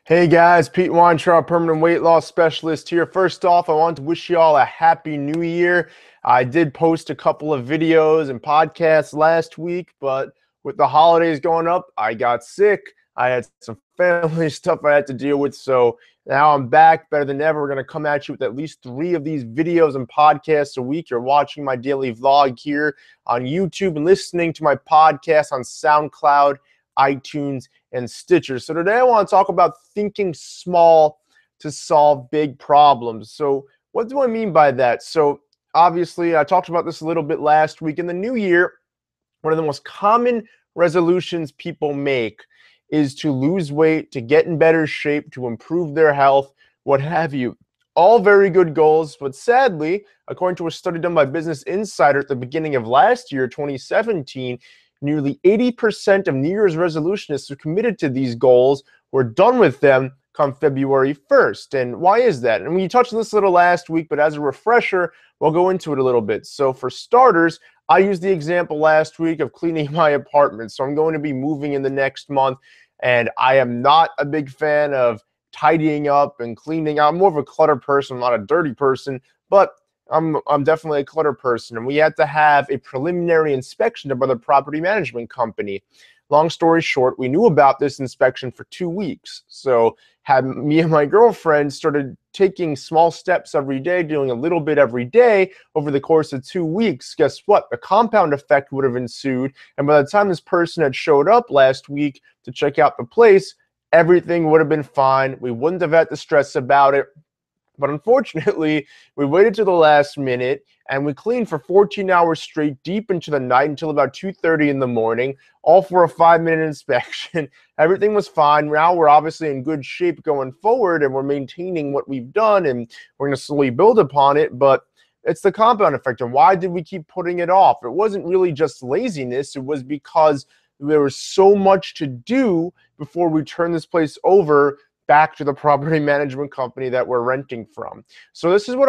Hey guys, Pete Weintraub, permanent weight loss specialist here. First off, I want to wish you all a happy new year. I did post a couple of videos and podcasts last week, but with the holidays going up, I got sick. I had some family stuff I had to deal with, so now I'm back better than ever. We're going to come at you with at least 3 of these videos and podcasts a week. You're watching my daily vlog here on YouTube and listening to my podcast on SoundCloud, iTunes, and Stitcher. So today I want to talk about thinking small to solve big problems. So what do I mean by that? So obviously I talked about this a little bit last week. In the new year, one of the most common resolutions people make is to lose weight, to get in better shape, to improve their health, what have you. All very good goals, but sadly, according to a study done by Business Insider at the beginning of last year, 2017, nearly 80% of New Year's resolutionists who committed to these goals were done with them come February 1st. And why is that? And we touched on this a little last week, but as a refresher, we'll go into it a little bit. So for starters, I used the example last week of cleaning my apartment. So I'm going to be moving in the next month, and I am not a big fan of tidying up and cleaning. I'm more of a clutter person, I'm not a dirty person, but I'm definitely a clutter person, and we had to have a preliminary inspection done by the property management company. Long story short, we knew about this inspection for 2 weeks. So had me and my girlfriend started taking small steps every day, doing a little bit every day over the course of 2 weeks. Guess what? The compound effect would have ensued. And by the time this person had showed up last week to check out the place, everything would have been fine. We wouldn't have had to stress about it. But unfortunately, we waited to the last minute and we cleaned for 14 hours straight, deep into the night until about 2:30 in the morning, all for a 5-minute inspection. Everything was fine. Now we're obviously in good shape going forward, and we're maintaining what we've done, and we're going to slowly build upon it. But it's the compound effect. And why did we keep putting it off? It wasn't really just laziness. It was because there was so much to do before we turn this place over back to the property management company that we're renting from. So this is what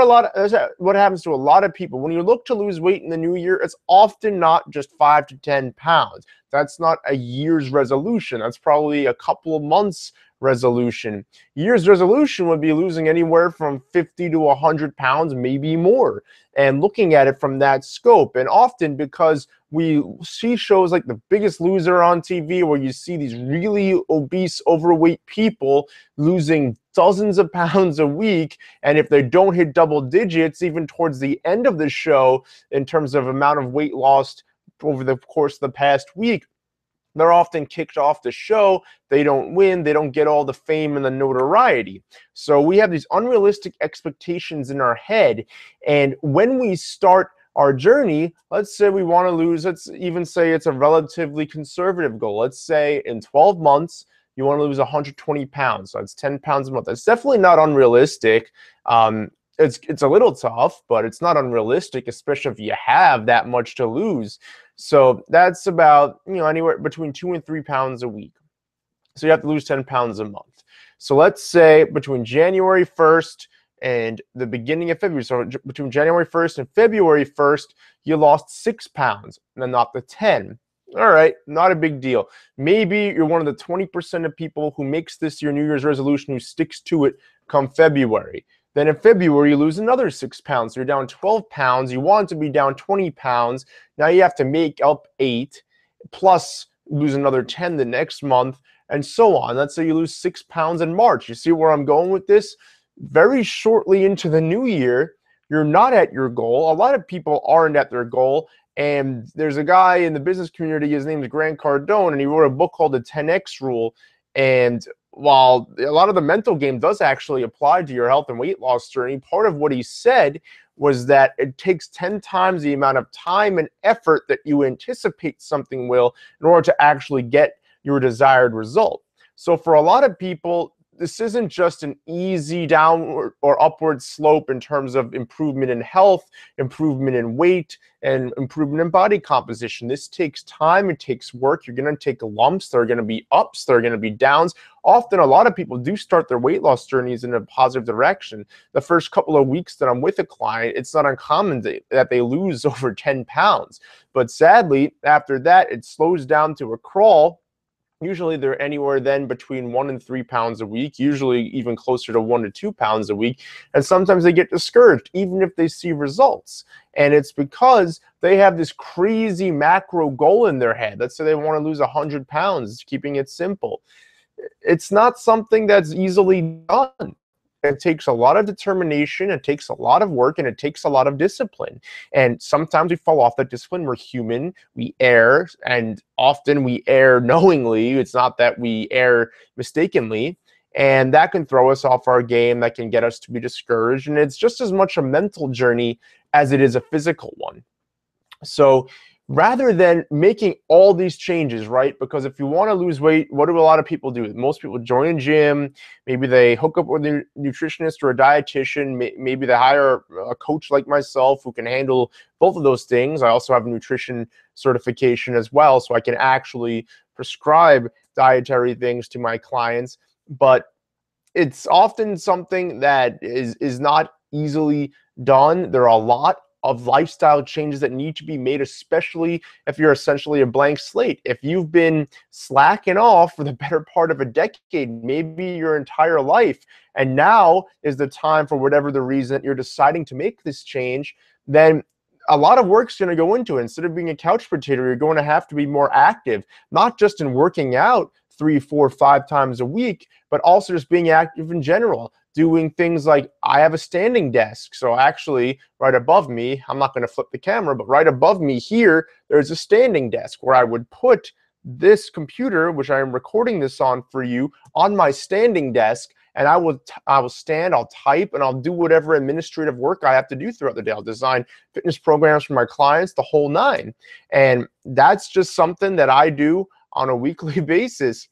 what happens to a lot of people. When you look to lose weight in the new year, it's often not just 5 to 10 pounds. That's not a year's resolution. That's probably a couple of months resolution. Year's resolution would be losing anywhere from 50 to 100 pounds, maybe more, and looking at it from that scope. And often, because we see shows like The Biggest Loser on TV, where you see these really obese, overweight people losing dozens of pounds a week, and if they don't hit double digits, even towards the end of the show, in terms of amount of weight lost over the course of the past week, they're often kicked off the show. They don't win. They don't get all the fame and the notoriety. So we have these unrealistic expectations in our head. And when we start our journey, let's say we want to lose, let's even say it's a relatively conservative goal. Let's say in 12 months, you want to lose 120 pounds. So it's 10 pounds a month. That's definitely not unrealistic. It's a little tough, but it's not unrealistic, especially if you have that much to lose. So that's about, anywhere between 2 and 3 pounds a week. So you have to lose 10 pounds a month. So let's say between January 1st and the beginning of February, so between January 1st and February 1st, you lost 6 pounds, and then not the 10. All right, not a big deal. Maybe you're one of the 20% of people who makes this your New Year's resolution, who sticks to it come February. Then in February, you lose another 6 pounds. So you're down 12 pounds. You want to be down 20 pounds. Now you have to make up 8, plus lose another 10 the next month, and so on. Let's say you lose 6 pounds in March. You see where I'm going with this? Very shortly into the new year, you're not at your goal. A lot of people aren't at their goal. And there's a guy in the business community, his name is Grant Cardone, and he wrote a book called The 10X Rule. And while a lot of the mental game does actually apply to your health and weight loss journey, part of what he said was that it takes 10 times the amount of time and effort that you anticipate something will in order to actually get your desired result. So for a lot of people, this isn't just an easy downward or upward slope in terms of improvement in health, improvement in weight, and improvement in body composition. This takes time. It takes work. You're going to take lumps. There are going to be ups. There are going to be downs. Often, a lot of people do start their weight loss journeys in a positive direction. The first couple of weeks that I'm with a client, it's not uncommon that they lose over 10 pounds. But sadly, after that, it slows down to a crawl. Usually they're anywhere then between 1 and 3 pounds a week, usually even closer to 1 to 2 pounds a week. And sometimes they get discouraged, even if they see results. And it's because they have this crazy macro goal in their head. Let's say they want to lose 100 pounds, keeping it simple. It's not something that's easily done. It takes a lot of determination, it takes a lot of work, and it takes a lot of discipline. And sometimes we fall off that discipline. We're human, we err, and often we err knowingly. It's not that we err mistakenly. And that can throw us off our game, that can get us to be discouraged. And it's just as much a mental journey as it is a physical one. So rather than making all these changes, right? Because if you want to lose weight, what do a lot of people do? Most people join a gym, maybe they hook up with a nutritionist or a dietitian, maybe they hire a coach like myself who can handle both of those things. I also have a nutrition certification as well, so I can actually prescribe dietary things to my clients. But it's often something that is not easily done. There are a lot of lifestyle changes that need to be made, especially if you're essentially a blank slate. If you've been slacking off for the better part of a decade, maybe your entire life, and now is the time for whatever the reason you're deciding to make this change, then a lot of work's going to go into it. Instead of being a couch potato, you're going to have to be more active, not just in working out 3, 4, 5 times a week, but also just being active in general. Doing things like, I have a standing desk. So actually right above me, I'm not going to flip the camera, but right above me here, there's a standing desk where I would put this computer, which I am recording this on for you, on my standing desk. And I will stand, I'll type, and I'll do whatever administrative work I have to do throughout the day. I'll design fitness programs for my clients, the whole nine. And that's just something that I do on a weekly basis.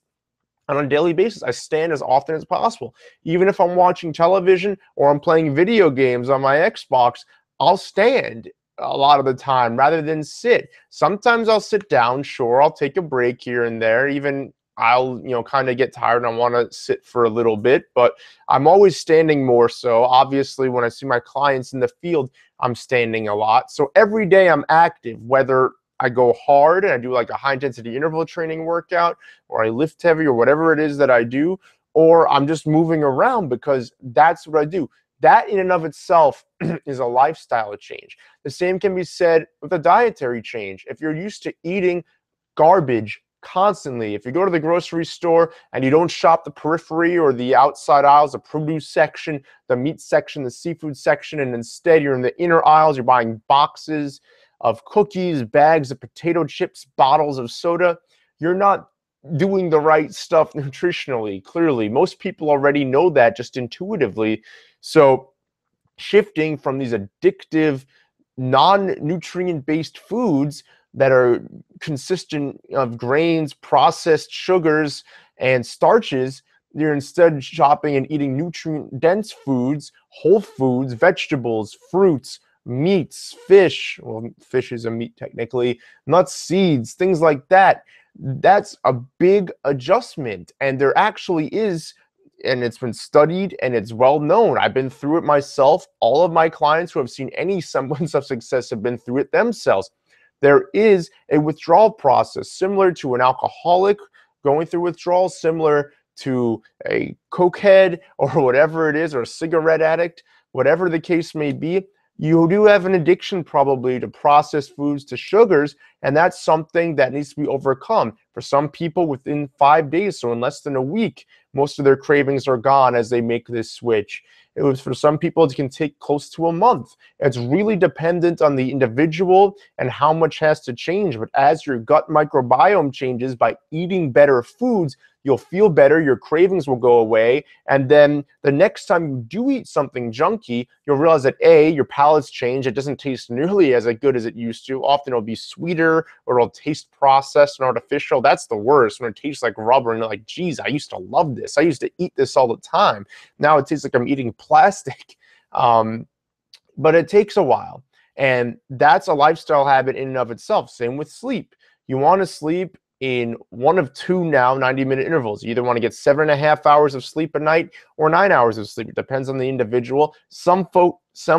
On a daily basis, I stand as often as possible. Even if I'm watching television or I'm playing video games on my Xbox, I'll stand a lot of the time rather than sit. Sometimes I'll sit down, sure, I'll take a break here and there. Even I'll, kind of get tired and I want to sit for a little bit, but I'm always standing more so. Obviously, when I see my clients in the field, I'm standing a lot. So every day I'm active, whether I go hard and I do like a high intensity interval training workout, or I lift heavy, or whatever it is that I do, or I'm just moving around because that's what I do. That in and of itself is a lifestyle change. The same can be said with a dietary change. If you're used to eating garbage constantly, if you go to the grocery store and you don't shop the periphery or the outside aisles, the produce section, the meat section, the seafood section, and instead you're in the inner aisles, you're buying boxes of cookies, bags of potato chips, bottles of soda, you're not doing the right stuff nutritionally. Clearly, most people already know that just intuitively. So shifting from these addictive, non-nutrient based foods that are consistent of grains, processed sugars, and starches, you're instead shopping and eating nutrient-dense foods, whole foods, vegetables, fruits, meats, fish. Well, fish is a meat technically, nuts, seeds, things like that. That's a big adjustment. And there actually is, and it's been studied and it's well known. I've been through it myself. All of my clients who have seen any semblance of success have been through it themselves. There is a withdrawal process similar to an alcoholic going through withdrawal, similar to a cokehead or whatever it is, or a cigarette addict, whatever the case may be. You do have an addiction probably to processed foods, to sugars, and that's something that needs to be overcome. For some people, within 5 days, so in less than a week, most of their cravings are gone as they make this switch. It was for some people, it can take close to a month. It's really dependent on the individual and how much has to change. But as your gut microbiome changes by eating better foods, you'll feel better, your cravings will go away, and then the next time you do eat something junky, you'll realize that A, your palate's changed, it doesn't taste nearly as good as it used to. Often it'll be sweeter, or it'll taste processed and artificial. That's the worst, when it tastes like rubber and you're like, geez, I used to love this. I used to eat this all the time. Now it tastes like I'm eating plastic. But it takes a while, and that's a lifestyle habit in and of itself. Same with sleep. You want to sleep in one of two now 90-minute intervals. You either want to get 7.5 hours of sleep a night or 9 hours of sleep. It depends on the individual. Some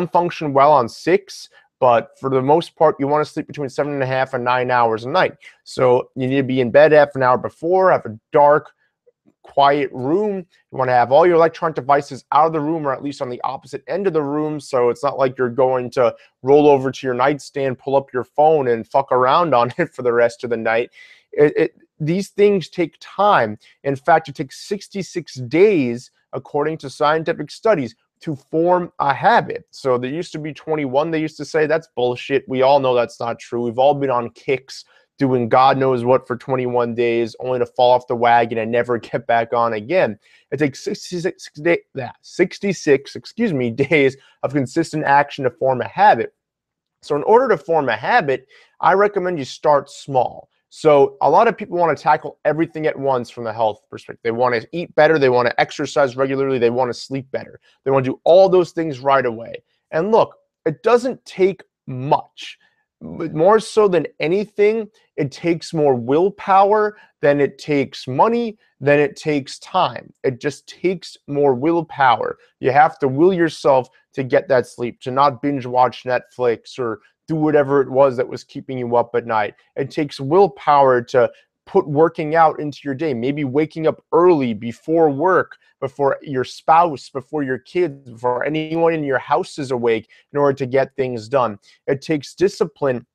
function well on 6, but for the most part, you want to sleep between 7.5 and 9 hours a night. So you need to be in bed half an hour before, have a dark, quiet room. You want to have all your electronic devices out of the room, or at least on the opposite end of the room, so it's not like you're going to roll over to your nightstand, pull up your phone, and fuck around on it for the rest of the night. These things take time. In fact, it takes 66 days, according to scientific studies, to form a habit. So there used to be 21. They used to say that's bullshit. We all know that's not true. We've all been on kicks doing God knows what for 21 days, only to fall off the wagon and never get back on again. It takes 66 days of consistent action to form a habit. So in order to form a habit, I recommend you start small. So a lot of people want to tackle everything at once from the health perspective. They want to eat better. They want to exercise regularly. They want to sleep better. They want to do all those things right away. And look, it doesn't take much. But more so than anything, it takes more willpower than it takes money, than it takes time. It just takes more willpower. You have to will yourself to get that sleep, to not binge watch Netflix or do whatever it was that was keeping you up at night. It takes willpower to put working out into your day, maybe waking up early before work, before your spouse, before your kids, before anyone in your house is awake, in order to get things done. It takes discipline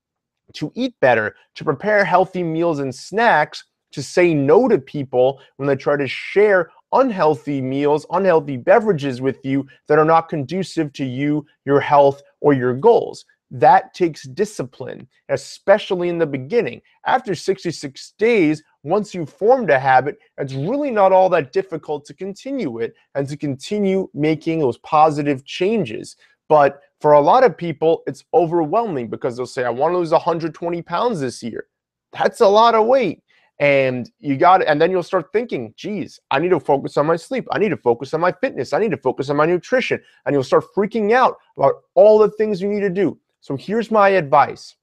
to eat better, to prepare healthy meals and snacks, to say no to people when they try to share unhealthy meals, unhealthy beverages with you that are not conducive to you, your health, or your goals. That takes discipline, especially in the beginning. After 66 days, once you've formed a habit, it's really not all that difficult to continue it and to continue making those positive changes. But for a lot of people, it's overwhelming because they'll say, I want to lose 120 pounds this year. That's a lot of weight. And then you'll start thinking, geez, I need to focus on my sleep. I need to focus on my fitness. I need to focus on my nutrition. And you'll start freaking out about all the things you need to do. So here's my advice.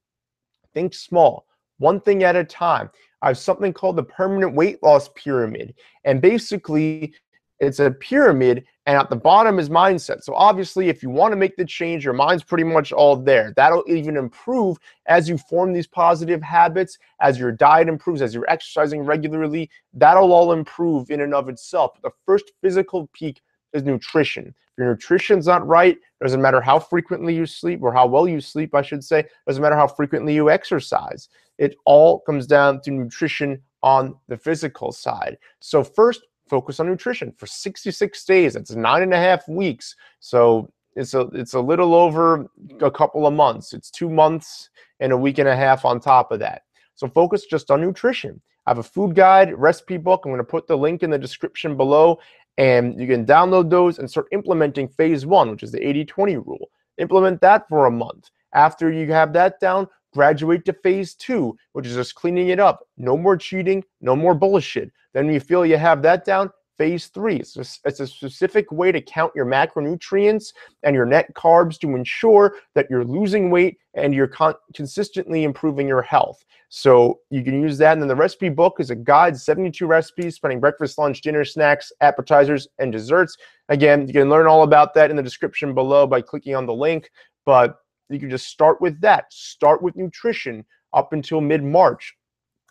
Think small, one thing at a time. I have something called the permanent weight loss pyramid. And basically, it's a pyramid, and at the bottom is mindset. So obviously, if you want to make the change, your mind's pretty much all there. That'll even improve as you form these positive habits, as your diet improves, as you're exercising regularly. That'll all improve in and of itself. The first physical peak is nutrition. If your nutrition's not right, doesn't matter how frequently you sleep, or how well you sleep, I should say, doesn't matter how frequently you exercise. It all comes down to nutrition on the physical side. So first, focus on nutrition for 66 days. That's 9.5 weeks. So it's a little over a couple of months. It's 2 months and a week and a half on top of that. So focus just on nutrition. I have a food guide, recipe book. I'm going to put the link in the description below, and you can download those and start implementing phase 1, which is the 80-20 rule. Implement that for a month. After you have that down, graduate to phase 2, which is just cleaning it up. No more cheating, no more bullshit. Then when you feel you have that down, phase 3. It's a specific way to count your macronutrients and your net carbs to ensure that you're losing weight and you're consistently improving your health. So you can use that. And then the recipe book is a guide, 72 recipes, spanning breakfast, lunch, dinner, snacks, appetizers, and desserts. Again, you can learn all about that in the description below by clicking on the link. But you can just start with that. Start with nutrition up until mid-March.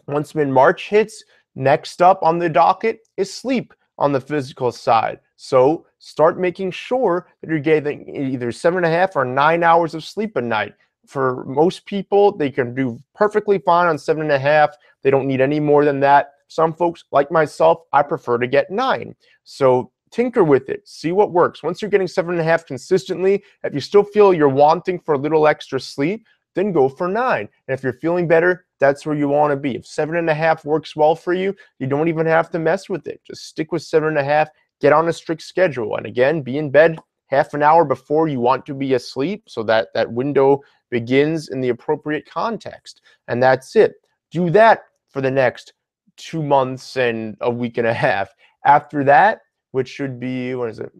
Once mid-March hits, next up on the docket is sleep on the physical side. So start making sure that you're getting either 7.5 or 9 hours of sleep a night. For most people, they can do perfectly fine on 7.5. They don't need any more than that. Some folks, like myself, I prefer to get 9. So tinker with it. See what works. Once you're getting 7.5 consistently, if you still feel you're wanting for a little extra sleep, then go for 9. And if you're feeling better, that's where you want to be. If 7.5 works well for you, you don't even have to mess with it. Just stick with 7.5, get on a strict schedule. And again, be in bed half an hour before you want to be asleep, so that that window begins in the appropriate context. And that's it. Do that for the next 2 months and a week and a half. After that, which should be, what is it,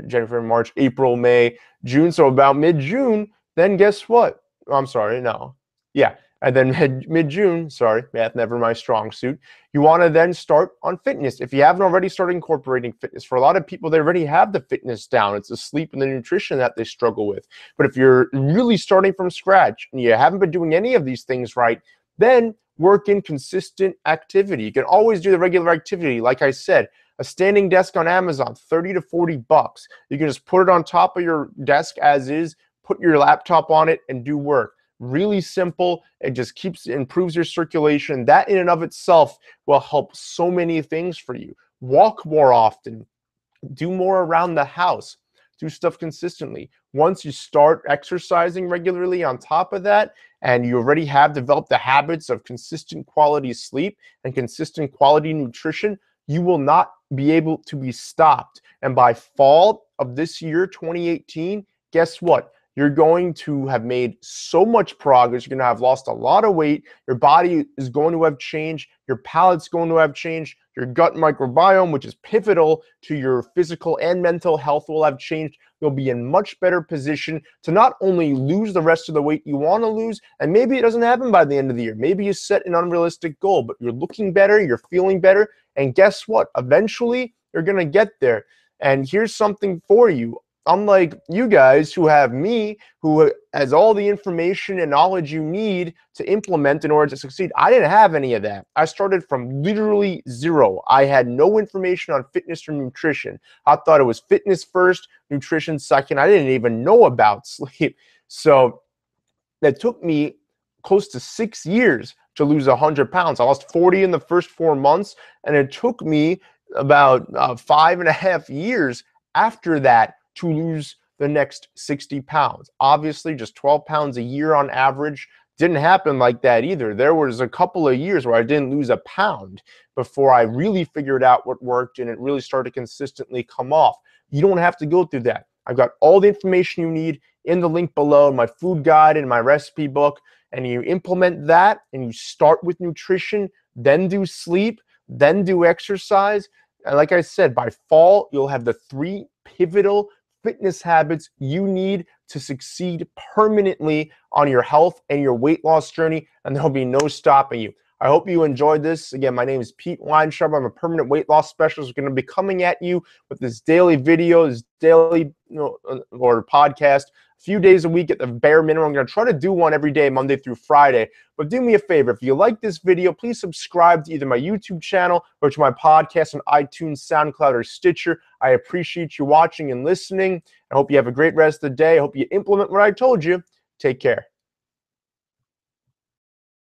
January, March, April, May, June. So about mid-June, then guess what? Oh, I'm sorry, no. Yeah, And then mid-June, sorry, math never my strong suit, you want to then start on fitness. If you haven't already started incorporating fitness, for a lot of people, they already have the fitness down. It's the sleep and the nutrition that they struggle with. But if you're really starting from scratch and you haven't been doing any of these things right, then work in consistent activity. You can always do the regular activity. Like I said, a standing desk on Amazon, 30 to 40 bucks. You can just put it on top of your desk as is, put your laptop on it, and do work. Really simple. It just improves your circulation. That in and of itself will help so many things for you. Walk more often. Do more around the house. Do stuff consistently. Once you start exercising regularly on top of that, and you already have developed the habits of consistent quality sleep and consistent quality nutrition, you will not be able to be stopped. And by fall of this year, 2018, guess what? You're going to have made so much progress. You're going to have lost a lot of weight. Your body is going to have changed. Your palate's going to have changed. Your gut microbiome, which is pivotal to your physical and mental health, will have changed. You'll be in much better position to not only lose the rest of the weight you want to lose, and maybe it doesn't happen by the end of the year. Maybe you set an unrealistic goal, but you're looking better, you're feeling better, and guess what? Eventually, you're going to get there. And here's something for you. Unlike you guys who have me, who has all the information and knowledge you need to implement in order to succeed, I didn't have any of that. I started from literally zero. I had no information on fitness or nutrition. I thought it was fitness first, nutrition second. I didn't even know about sleep. So that took me close to 6 years to lose 100 pounds. I lost 40 in the first 4 months, and it took me about 5.5 years after that to lose the next 60 pounds. Obviously, just 12 pounds a year on average. Didn't happen like that either. There was a couple of years where I didn't lose a pound before I really figured out what worked and it really started to consistently come off. You don't have to go through that. I've got all the information you need in the link below, my food guide and my recipe book, and you implement that and you start with nutrition, then do sleep, then do exercise. And like I said, by fall, you'll have the 3 pivotal fitness habits you need to succeed permanently on your health and your weight loss journey, and there'll be no stopping you. I hope you enjoyed this. Again, my name is Pete Weintraub. I'm a permanent weight loss specialist. We're going to be coming at you with this daily video, this daily or podcast, a few days a week at the bare minimum. I'm going to try to do one every day, Monday through Friday. But do me a favor, if you like this video, please subscribe to either my YouTube channel or to my podcast on iTunes, SoundCloud, or Stitcher. I appreciate you watching and listening. I hope you have a great rest of the day. I hope you implement what I told you. Take care.